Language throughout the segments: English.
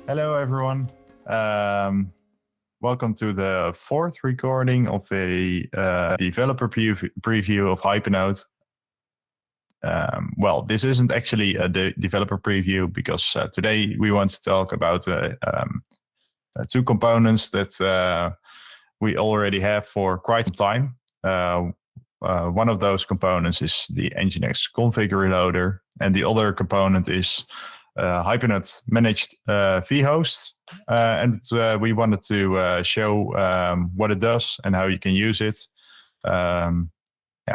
Hello, everyone. Welcome to the fourth recording of a developer preview of Hypernode. Well, this isn't actually a developer preview because today we want to talk about two components that we already have for quite some time. One of those components is the NGINX config reloader, and the other component is Hypernode managed VHosts, and we wanted to show what it does and how you can use it.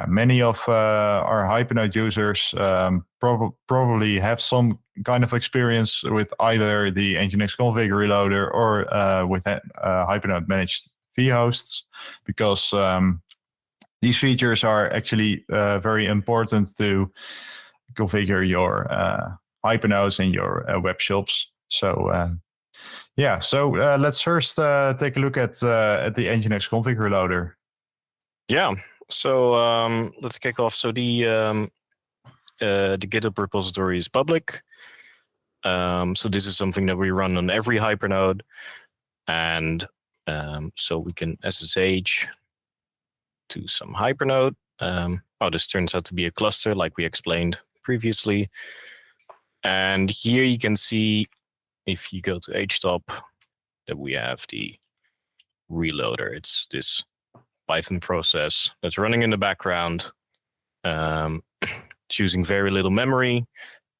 Many of our Hypernode users probably have some kind of experience with either the NGINX config reloader or with Hypernode managed VHosts, because these features are actually very important to configure your Hypernodes in your web shops. So let's first take a look at the NGINX config reloader. Yeah. So let's kick off. So the GitHub repository is public. So this is something that we run on every Hypernode, and so we can SSH to some Hypernode. This turns out to be a cluster, like we explained previously. And here you can see, if you go to htop, that we have the reloader. It's this Python process that's running in the background. It's using very little memory.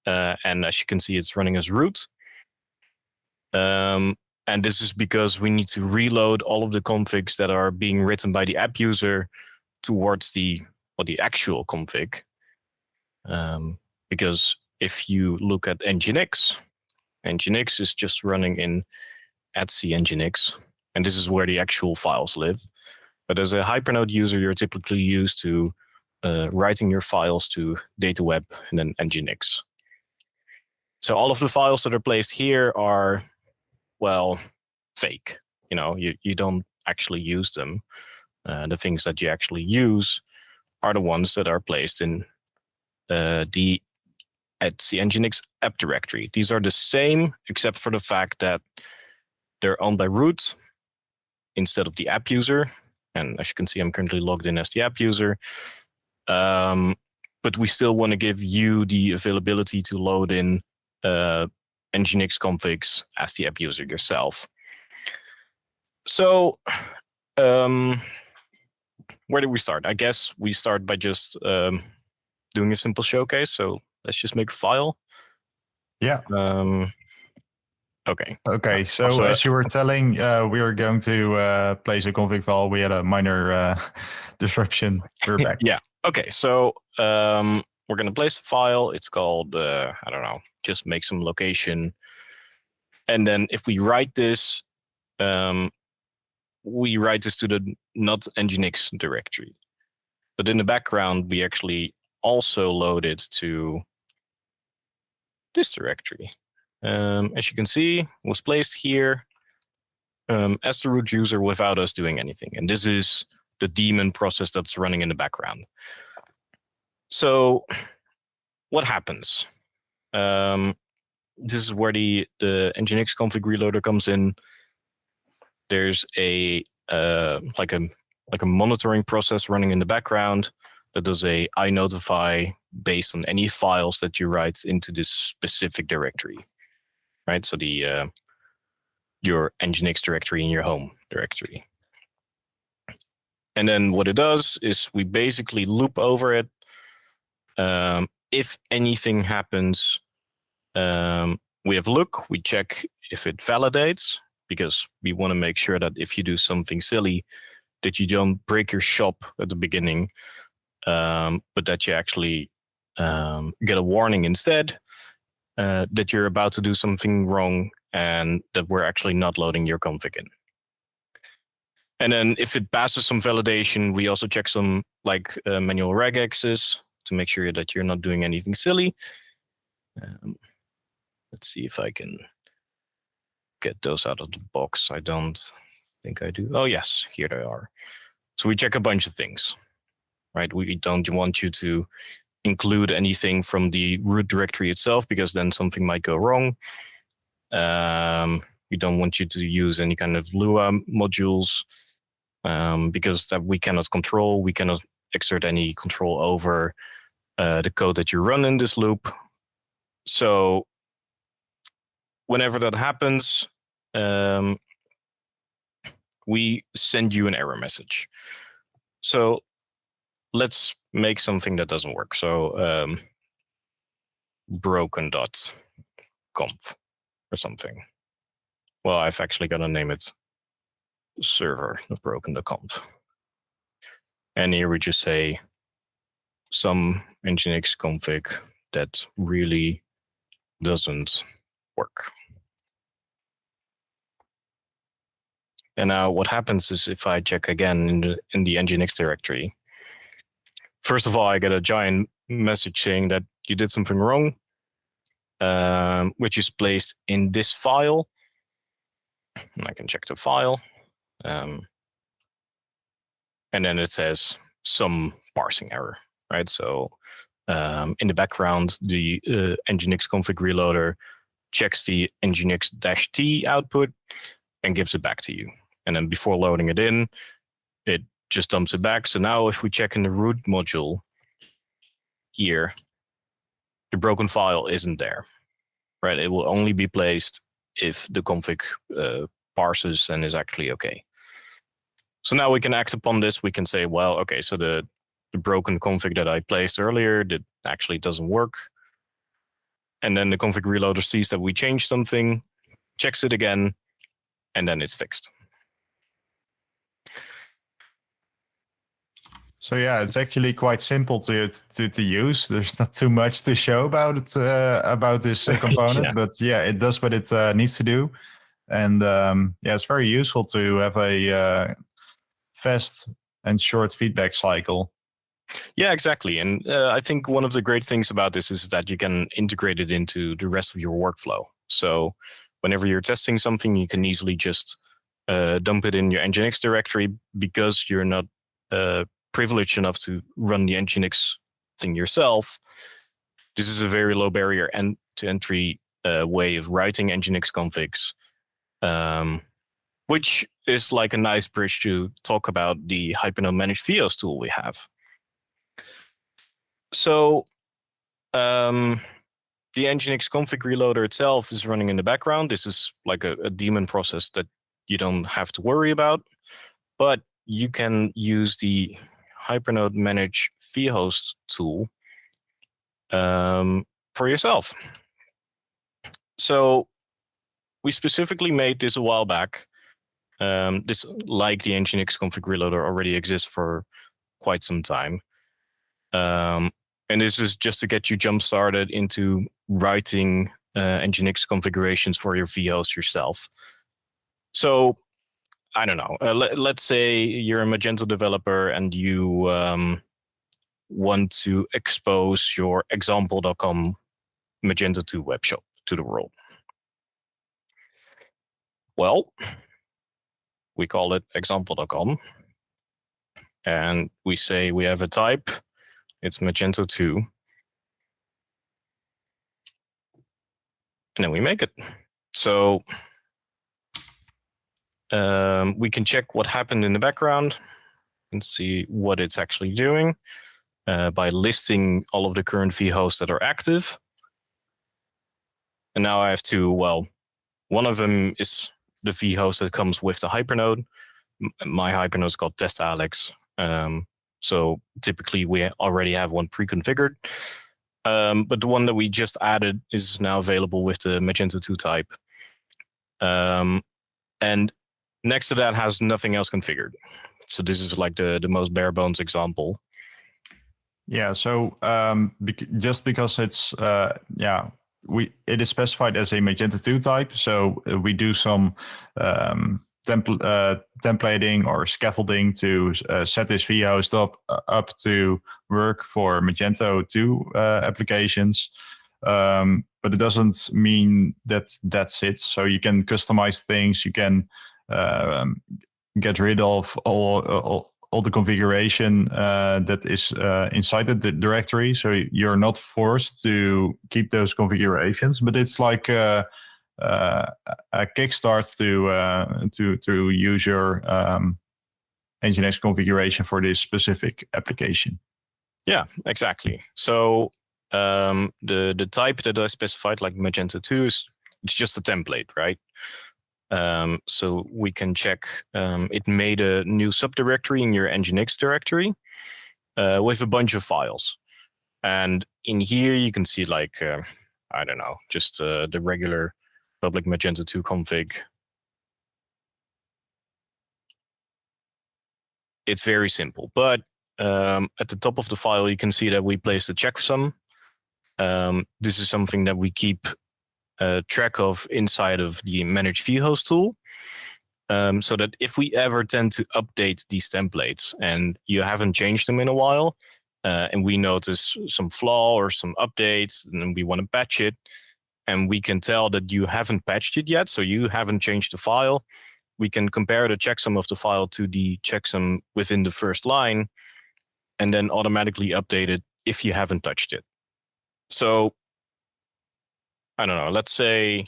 And as you can see, it's running as root. And this is because we need to reload all of the configs that are being written by the app user towards the actual config. Because if you look at NGINX, NGINX is just running in @NGINX, and this is where the actual files live. But as a Hypernode user, you're typically used to writing your files to DataWeb and then NGINX. So all of the files that are placed here are, well, fake. You don't actually use them. The things that you actually use are the ones that are placed in the NGINX app directory. These are the same, except for the fact that they're owned by root instead of the app user. And as you can see, I'm currently logged in as the app user. But we still want to give you the availability to load in NGINX configs as the app user yourself. So where do we start? I guess we start by just doing a simple showcase. So let's just make a file. Yeah. Okay. Okay. So as you were telling, we were going to place a config file. We had a minor disruption. We're back. Yeah. Okay. So we're going to place a file. It's called, I don't know, just make some location. And then if we write this, we write this to the not NGINX directory. But in the background, we actually also load it to this directory. As you can see, was placed here as the root user without us doing anything. And this is the daemon process that's running in the background. So what happens? This is where the NGINX config reloader comes in. There's a like a monitoring process running in the background that does a iNotify based on any files that you write into this specific directory, right? So your NGINX directory in your home directory. And then what it does is we basically loop over it. If anything happens, we have a look, we check if it validates, because we want to make sure that if you do something silly, that you don't break your shop at the beginning, but that you actually get a warning instead that you're about to do something wrong and that we're actually not loading your config in. And then if it passes some validation, we also check some manual regexes to make sure that you're not doing anything silly. Let's see if I can get those out of the box. I don't think I do. Oh, yes, here they are. So we check a bunch of things, right? We don't want you to include anything from the root directory itself, because then something might go wrong. We don't want you to use any kind of Lua modules, because that we cannot control. We cannot exert any control over the code that you run in this loop. So whenever that happens, we send you an error message. So let's make something that doesn't work. So broken.conf or something. Well, I've actually got to name it server, not broken.conf. And here we just say some NGINX config that really doesn't work. And now what happens is, if I check again in the NGINX directory, first of all, I get a giant message saying that you did something wrong, which is placed in this file. And I can check the file. And then it says some parsing error, right? So in the background, the NGINX config reloader checks the NGINX-T output and gives it back to you. And then before loading it in, it just dumps it back. So now if we check in the root module here, the broken file isn't there, right? It will only be placed if the config parses and is actually okay. So now we can act upon this. We can say, well, okay, so the broken config that I placed earlier that actually doesn't work. And then the config reloader sees that we changed something, checks it again, and then it's fixed. So yeah, it's actually quite simple to use. There's not too much to show about it, about this component, Yeah. but yeah, it does what it needs to do. And yeah, it's very useful to have a fast and short feedback cycle. Yeah, exactly. And I think one of the great things about this is that you can integrate it into the rest of your workflow. So whenever you're testing something, you can easily just dump it in your NGINX directory, because you're not privileged enough to run the NGINX thing yourself. This is a very low barrier to entry way of writing NGINX configs, which is like a nice bridge to talk about the Hypernode managed VHosts tool we have. So the NGINX config reloader itself is running in the background. This is like a daemon process that you don't have to worry about, but you can use the Hypernode manage VHosts tool for yourself. So we specifically made this a while back. This, like the NGINX config reloader, already exists for quite some time. And this is just to get you jump started into writing NGINX configurations for your VHost yourself. So I don't know, let's say you're a Magento developer and you want to expose your example.com Magento 2 webshop to the world. Well, we call it example.com. And we say we have a type. It's Magento 2. And then we make it. So we can check what happened in the background and see what it's actually doing by listing all of the current VHosts that are active. And now I have two. Well, one of them is the VHost that comes with the Hypernode. My Hypernode is called Test Alex. So typically we already have one pre-configured. But the one that we just added is now available with the Magento 2 type. And next to that has nothing else configured. So this is like the most bare bones example. Yeah, so just because it's it is specified as a Magento 2 type, so we do some templating or scaffolding to set this VHost up to work for Magento 2 applications. but it doesn't mean that that's it. So you can customize things. You can get rid of all the configuration that is inside the directory. So you're not forced to keep those configurations, but it's like a kickstart to use your NGINX configuration for this specific application. Yeah, exactly. So the type that I specified, like Magento 2, it's just a template, right? So we can check. It made a new subdirectory in your NGINX directory with a bunch of files, and in here you can see like I don't know, just the regular public Magento 2 config. It's very simple, but at the top of the file, you can see that we placed a checksum. This is something that we keep track of inside of the Manage VHost tool, so that if we ever tend to update these templates and you haven't changed them in a while, and we notice some flaw or some updates, and then we want to patch it, and we can tell that you haven't patched it yet, so you haven't changed the file, we can compare the checksum of the file to the checksum within the first line, and then automatically update it if you haven't touched it. So, I don't know, let's say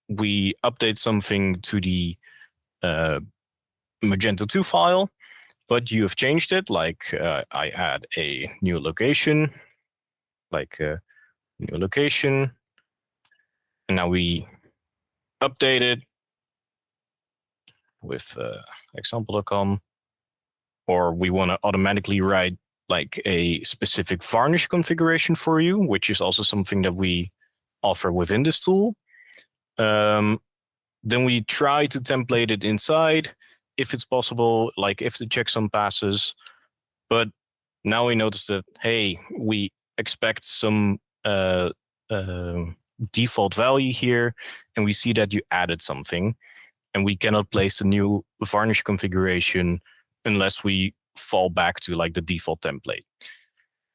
we update something to the Magento 2 file, but you have changed it, like I add a new location, new location, and now we update it with example.com, or we want to automatically write like a specific varnish configuration for you, which is also something that we offer within this tool. Then we try to template it inside if it's possible, like if the checksum passes. But now we notice that, hey, we expect some default value here, and we see that you added something, and we cannot place the new varnish configuration unless we fall back to like the default template.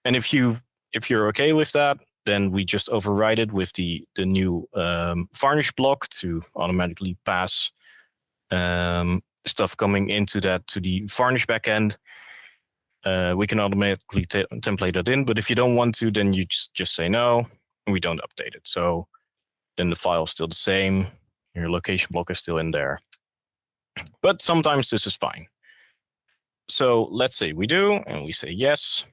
And if you're okay with that, then we just override it with the new varnish block to automatically pass stuff coming into that to the varnish backend. We can automatically template that in, but if you don't want to, then you just say no, and we don't update it. So then the file is still the same. Your location block is still in there. But sometimes this is fine. So let's say we do, and we say yes.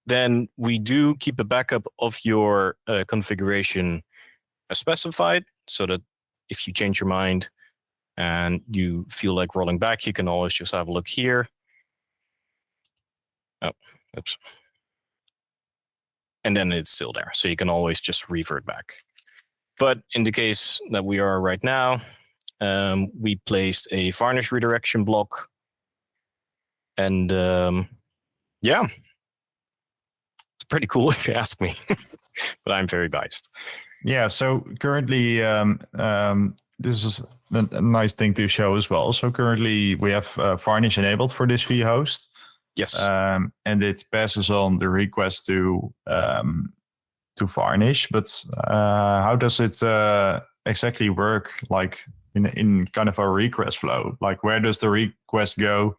Then we do keep a backup of your configuration as specified, so that if you change your mind and you feel like rolling back, you can always just have a look here. Oh, oops. And then it's still there. So you can always just revert back. But in the case that we are right now, we placed a varnish redirection block. And yeah, it's pretty cool if you ask me, but I'm very biased. Yeah, so currently, this is a nice thing to show as well. So currently we have varnish enabled for this vhost. Yes. And it passes on the request to varnish, but how does it exactly work, like in kind of a request flow? Like where does the request go,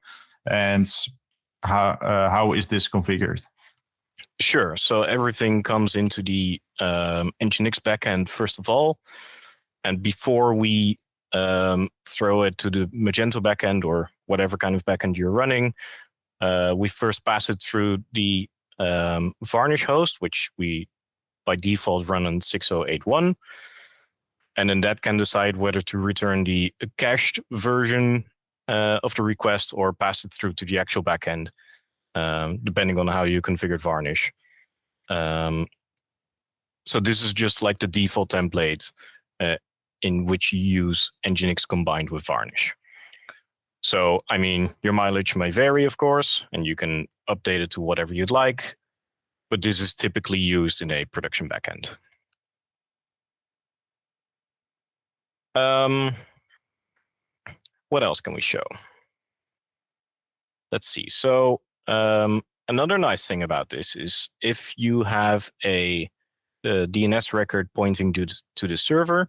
and how is this configured? Sure. So everything comes into the NGINX backend first of all, and before we throw it to the Magento backend or whatever kind of backend you're running, we first pass it through the varnish host, which we by default run on 6081. And then that can decide whether to return the cached version of the request or pass it through to the actual backend, depending on how you configured varnish. So this is just like the default template in which you use NGINX combined with varnish. So, I mean, your mileage may vary, of course, and you can update it to whatever you'd like, but this is typically used in a production backend. What else can we show? Let's see. So another nice thing about this is if you have a DNS record pointing to the server,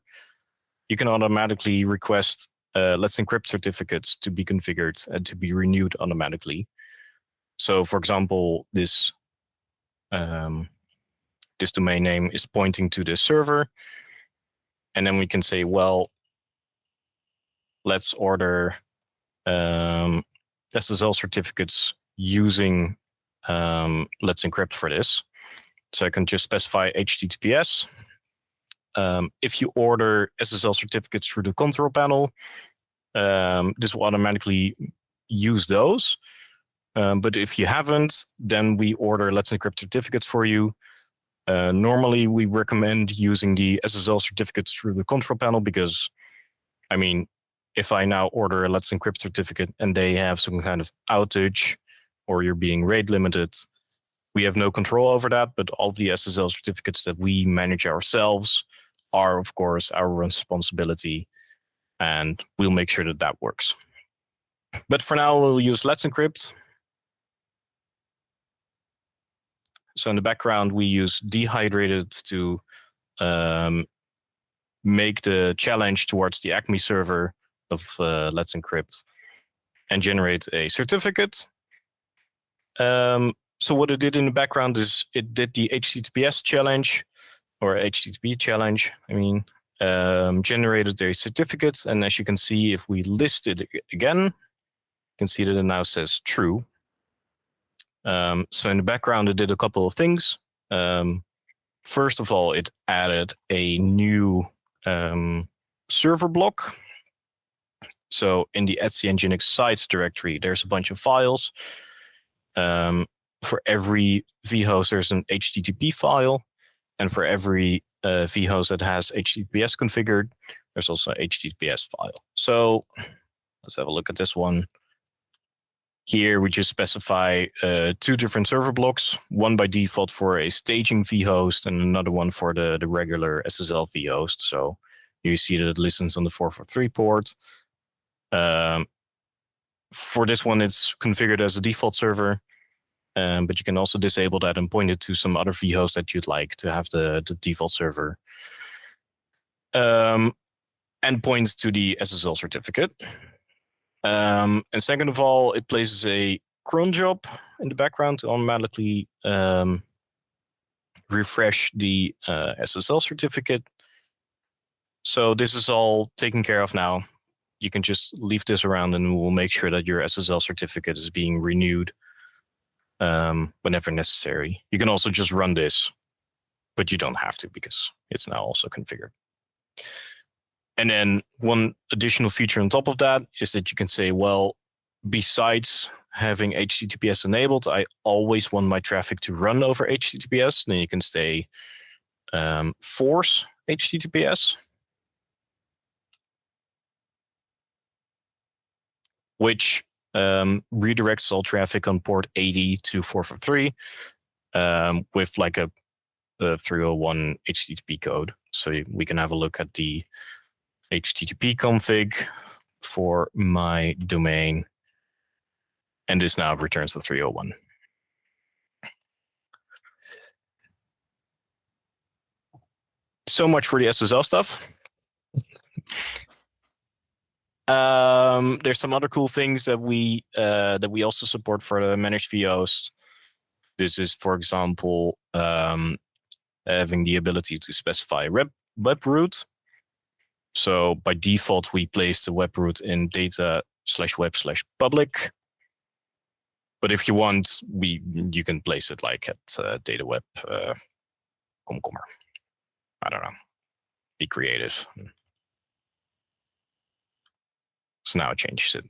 you can automatically request Let's Encrypt certificates to be configured and to be renewed automatically. So, for example, this domain name is pointing to this server, and then we can say, well, let's order SSL certificates using Let's Encrypt for this. So I can just specify HTTPS. If you order SSL certificates through the control panel, this will automatically use those. But if you haven't, then we order Let's Encrypt certificates for you. Normally, we recommend using the SSL certificates through the control panel because, I mean, if I now order a Let's Encrypt certificate and they have some kind of outage or you're being rate limited, we have no control over that. But all the SSL certificates that we manage ourselves are, of course, our responsibility, and we'll make sure that that works. But for now, we'll use Let's Encrypt. So in the background, we use Dehydrated to make the challenge towards the Acme server of Let's Encrypt and generate a certificate. So what it did in the background is it did the HTTPS challenge, or HTTP challenge, generated a certificate. And as you can see, if we list it again, you can see that it now says true. So in the background, it did a couple of things. First of all, it added a new server block. So in the NGINX sites directory, there's a bunch of files. For every vhost, there's an HTTP file. And for every vhost that has HTTPS configured, there's also an HTTPS file. So let's have a look at this one. Here, we just specify 2 different server blocks, one by default for a staging vhost and another one for the regular SSL vhost. So you see that it listens on the 443 port. For this one, it's configured as a default server, but you can also disable that and point it to some other vhost that you'd like to have the default server. And points to the SSL certificate. And second of all, it places a cron job in the background to automatically refresh the SSL certificate. So this is all taken care of now. You can just leave this around and we'll make sure that your SSL certificate is being renewed whenever necessary. You can also just run this, but you don't have to because it's now also configured. And then one additional feature on top of that is that you can say, well, besides having HTTPS enabled, I always want my traffic to run over HTTPS. Then you can say force HTTPS, which redirects all traffic on port 80 to 443 with like a 301 HTTP code. So we can have a look at the HTTP config for my domain, and this now returns the 301. So much for the SSL stuff. There's some other cool things that we also support for the managed VHosts. This is, for example, having the ability to specify web root. So by default, we place the web root in data/web/public. But if you want, you can place it like at dataweb comcomer. I don't know. Be creative. So now it changes it.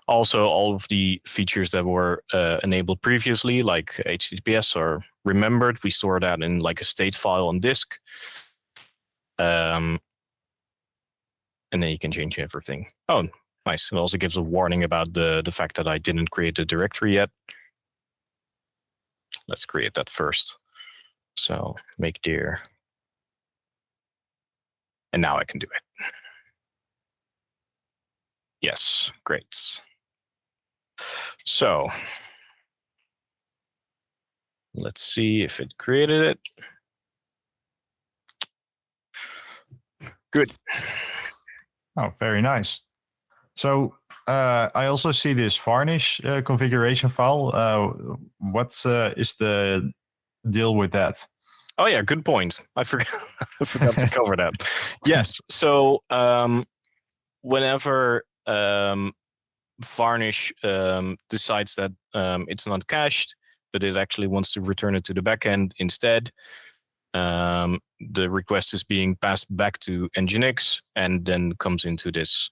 Also, all of the features that were enabled previously, like HTTPS, are remembered. We store that in like a state file on disk. And then you can change everything. Oh, nice. It also gives a warning about the fact that I didn't create the directory yet. Let's create that first. So make dir. And now I can do it. Yes, great. So Let's see if it created it. Good. Oh, very nice. So I also see this varnish configuration file. What is the deal with that? Oh yeah, good point. I forgot I forgot to cover that. Yes. So whenever varnish decides that it's not cached, but it actually wants to return it to the backend instead, the request is being passed back to NGINX and then comes into this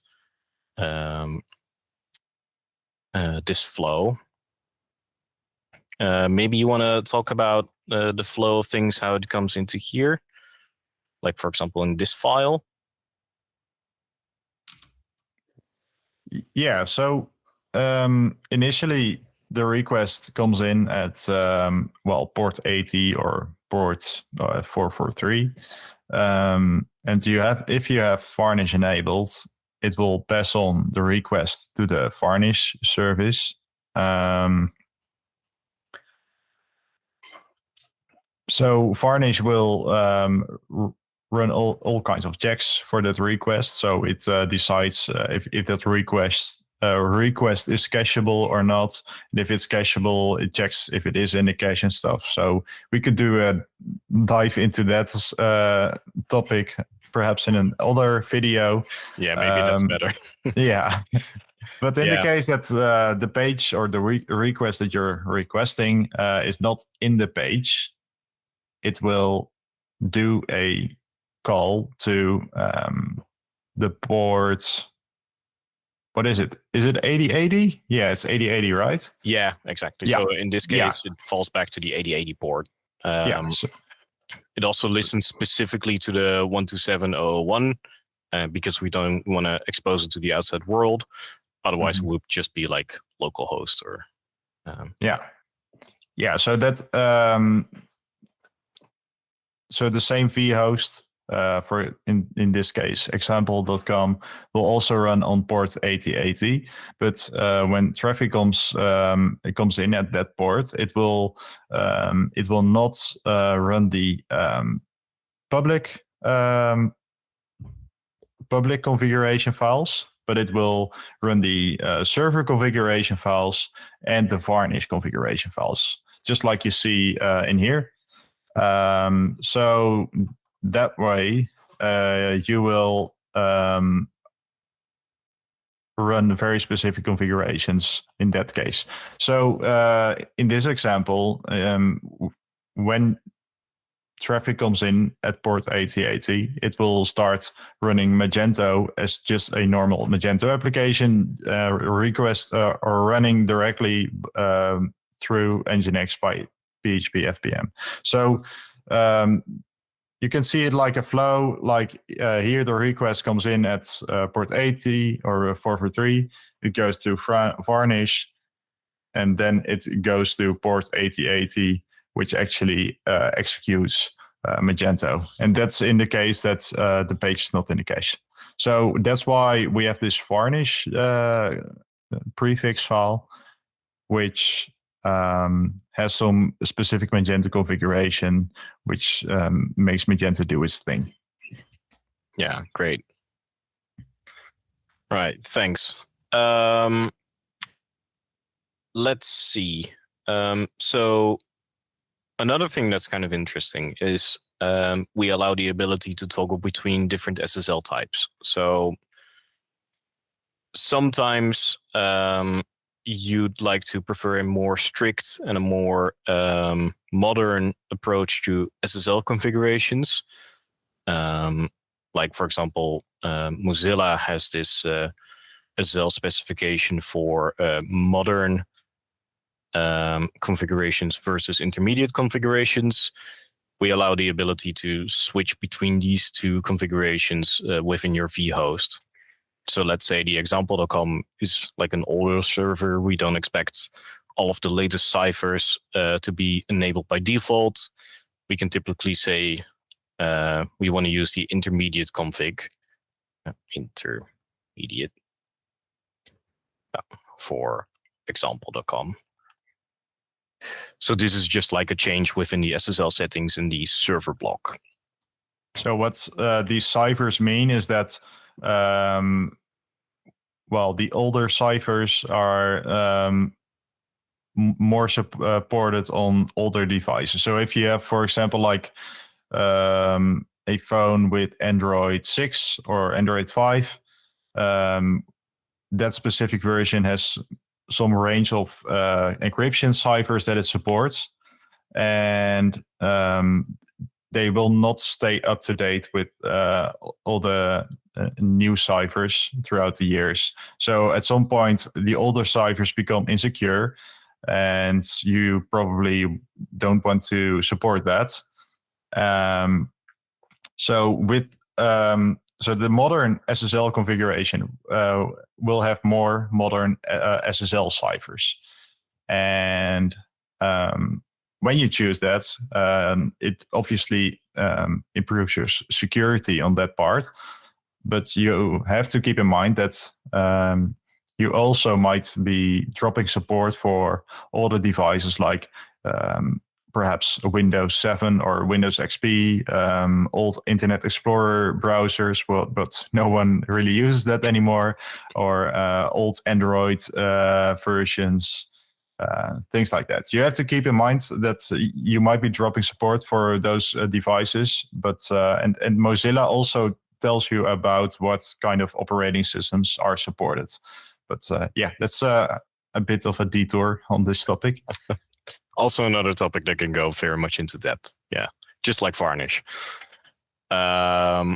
this flow. Maybe you want to talk about the flow of things, how it comes into here, like for example in this file. Yeah. So initially the request comes in at port 80 or port 443, and if you have varnish enabled, it will pass on the request to the varnish service. So varnish will run all kinds of checks for that request. So it decides if that request is cacheable or not. And if it's cacheable, it checks if it is in the cache and stuff. So we could do a dive into that topic perhaps in another video. Yeah, maybe that's better. Yeah. But in the case that the page or the request that you're requesting is not in the page, it will do a call to the port. What is it? Is it 8080? Yeah, it's 8080, right? Yeah, exactly. Yeah. So in this case, it falls back to the 8080 port. It also listens specifically to the 127.0.1 because we don't want to expose it to the outside world. Otherwise, it would just be like localhost or. Yeah. So that so the same vhost for in this case example.com will also run on port 8080, but when traffic comes in at that port, it will not run the public configuration files, but it will run the server configuration files and the varnish configuration files, just like you see in here. So that way you will run very specific configurations in that case. So in this example, when traffic comes in at port 8080, it will start running Magento as just a normal Magento application request or running directly through NGINX by PHP FPM. So you can see it like a flow, like here the request comes in at port 80 or 443, it goes to varnish, and then it goes to port 8080, which actually executes Magento. And that's in the case that the page is not in the cache. So that's why we have this varnish prefix file, which has some specific Magento configuration, which makes Magento do its thing. Yeah, great. Right, thanks. Let's see. So another thing that's kind of interesting is we allow the ability to toggle between different SSL types. So sometimes you'd like to prefer a more strict and a more modern approach to SSL configurations. Like, for example, Mozilla has this SSL specification for modern configurations versus intermediate configurations. We allow the ability to switch between these two configurations within your vhost. So let's say the example.com is like an older server. We don't expect all of the latest ciphers to be enabled by default. We can typically say we want to use the intermediate config, intermediate for example.com. So this is just like a change within the SSL settings in the server block. So what these ciphers mean is that, well, the older ciphers are more supported on older devices. So if you have, for example, like a phone with Android 6 or Android 5, that specific version has some range of encryption ciphers that it supports, and they will not stay up to date with all the new ciphers throughout the years. So at some point, the older ciphers become insecure, and you probably don't want to support that. So with so the modern SSL configuration will have more modern SSL ciphers, and when you choose that, it obviously improves your security on that part. But you have to keep in mind that you also might be dropping support for older devices like perhaps Windows 7 or Windows XP, old Internet Explorer browsers, but no one really uses that anymore, or old Android versions, things like that. You have to keep in mind that you might be dropping support for those devices, but and Mozilla also tells you about what kind of operating systems are supported. But yeah, that's a bit of a detour on this topic. Also another topic that can go very much into depth. Yeah, just like Varnish. So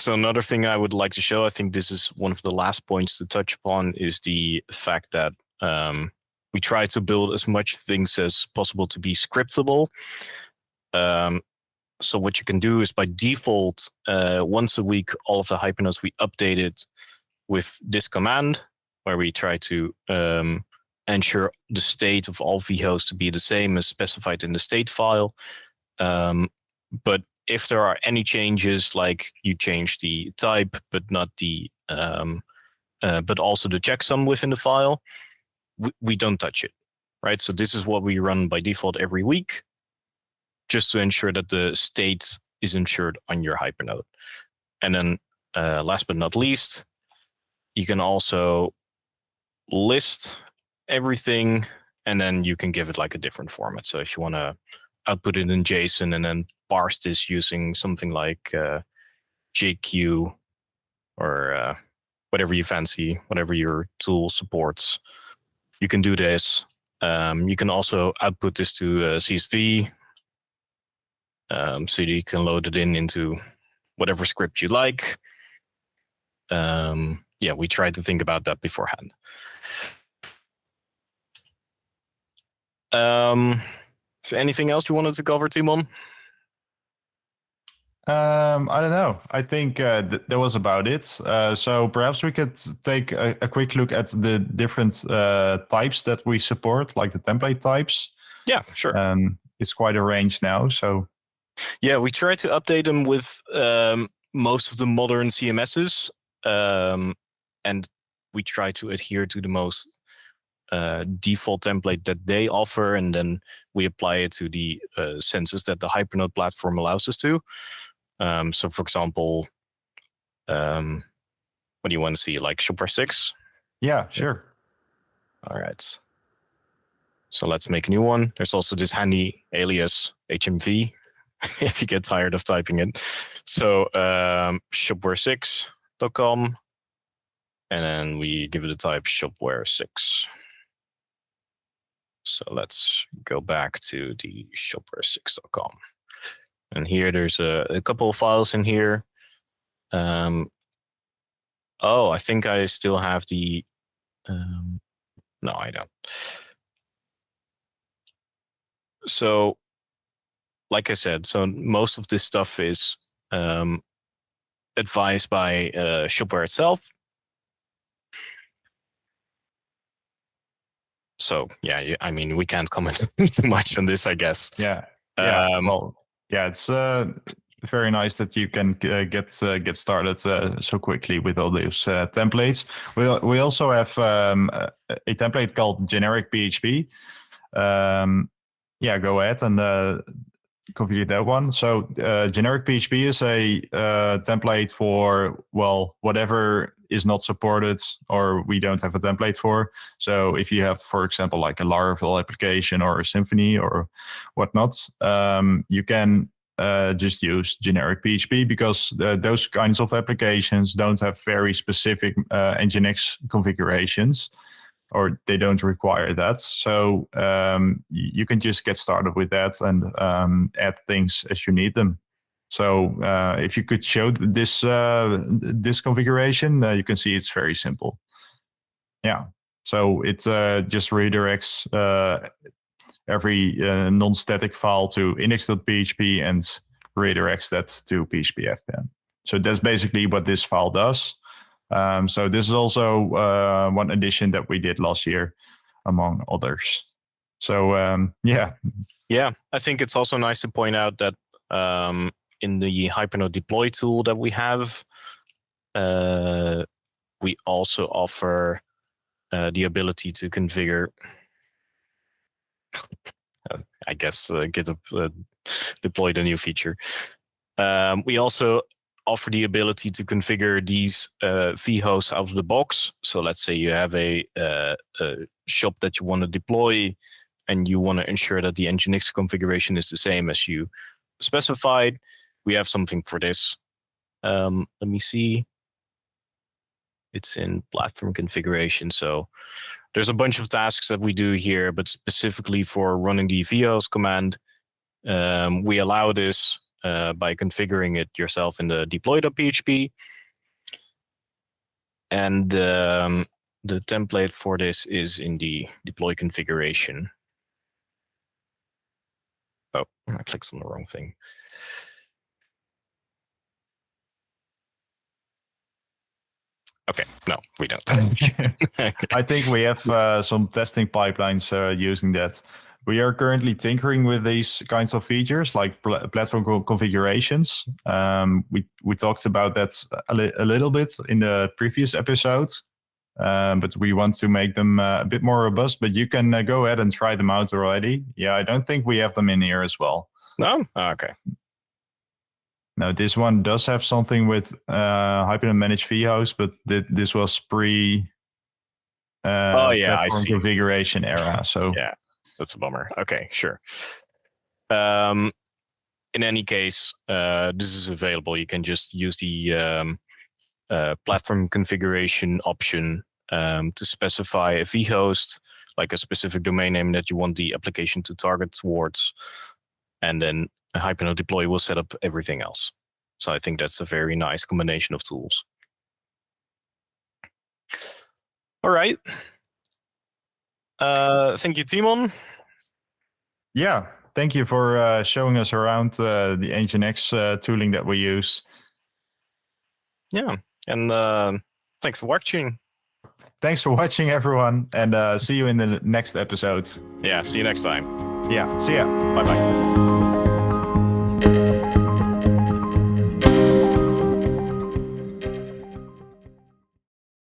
another thing I would like to show, I think this is one of the last points to touch upon, is the fact that we try to build as much things as possible to be scriptable. So what you can do is by default, once a week, all of the Hypernodes we update it with this command, where we try to ensure the state of all VHosts to be the same as specified in the state file. But if there are any changes, like you change the type, but not the, but also the checksum within the file, we don't touch it, right? So this is what we run by default every week, just to ensure that the state is ensured on your Hypernode. And then last but not least, you can also list everything, and then you can give it like a different format. So if you want to output it in JSON and then parse this using something like JQ or whatever you fancy, whatever your tool supports, you can do this. You can also output this to CSV, so you can load it into whatever script you like. Yeah, we try to think about that beforehand. So anything else you wanted to cover, Timon? I don't know. I think that was about it. So perhaps we could take a quick look at the different types that we support, like the template types. Yeah, sure. It's quite a range now. So yeah, we try to update them with most of the modern CMSs, and we try to adhere to the most default template that they offer, and then we apply it to the census that the Hypernode platform allows us to. So for example, what do you want to see, like shopware 6? Yeah, sure. All right. So let's make a new one. There's also this handy alias HMV if you get tired of typing it. So shopware6.com, and then we give it a type shopware6. So let's go back to the shopware6.com. And here there's a couple of files in here. Oh, I think I still have the, no, I don't. So, like I said, so most of this stuff is advised by Shopware itself. So yeah, I mean, we can't comment too much on this, I guess. Yeah. Well, yeah, it's very nice that you can get started so quickly with all those templates. We also have a template called generic PHP. go ahead and configure that one. So generic PHP is a template for, well, whatever is not supported or we don't have a template for. So if you have, for example, like a Laravel application or a Symfony or whatnot, you can just use generic PHP because those kinds of applications don't have very specific NGINX configurations, or they don't require that. So you can just get started with that and add things as you need them. So if you could show this configuration, you can see it's very simple. Yeah. So it just redirects every non-static file to index.php and redirects that to PHP-FPM. So that's basically what this file does. So this is also one addition that we did last year, among others. So yeah. Yeah, I think it's also nice to point out that in the Hypernode deploy tool that we have, we also offer the ability to configure, I guess, GitHub deployed a new feature. We also offer the ability to configure these VHosts out of the box. So let's say you have a shop that you want to deploy and you want to ensure that the NGINX configuration is the same as you specified. We have something for this. Let me see. It's in platform configuration. So there's a bunch of tasks that we do here, but specifically for running the VHost command, we allow this by configuring it yourself in the deploy.php. And the template for this is in the deploy configuration. Oh, I clicked on the wrong thing. Okay, no, we don't. I think we have some testing pipelines using that. We are currently tinkering with these kinds of features like platform configurations. We talked about that a little bit in the previous episode, but we want to make them a bit more robust. But you can go ahead and try them out already. Yeah, I don't think we have them in here as well. No? Oh, okay. Now, this one does have something with Hypernode managed VHosts, but this was pre platform configuration era. So yeah, that's a bummer. Okay, sure. In any case, this is available. You can just use the platform configuration option to specify a vhost, like a specific domain name that you want the application to target towards, and then a Hypernode deploy will set up everything else. So I think that's a very nice combination of tools. All right. Thank you, Timon. Yeah, thank you for showing us around the NGINX tooling that we use. Yeah, and thanks for watching. Thanks for watching, everyone, and see you in the next episode. Yeah, see you next time. Yeah, see ya. Bye-bye.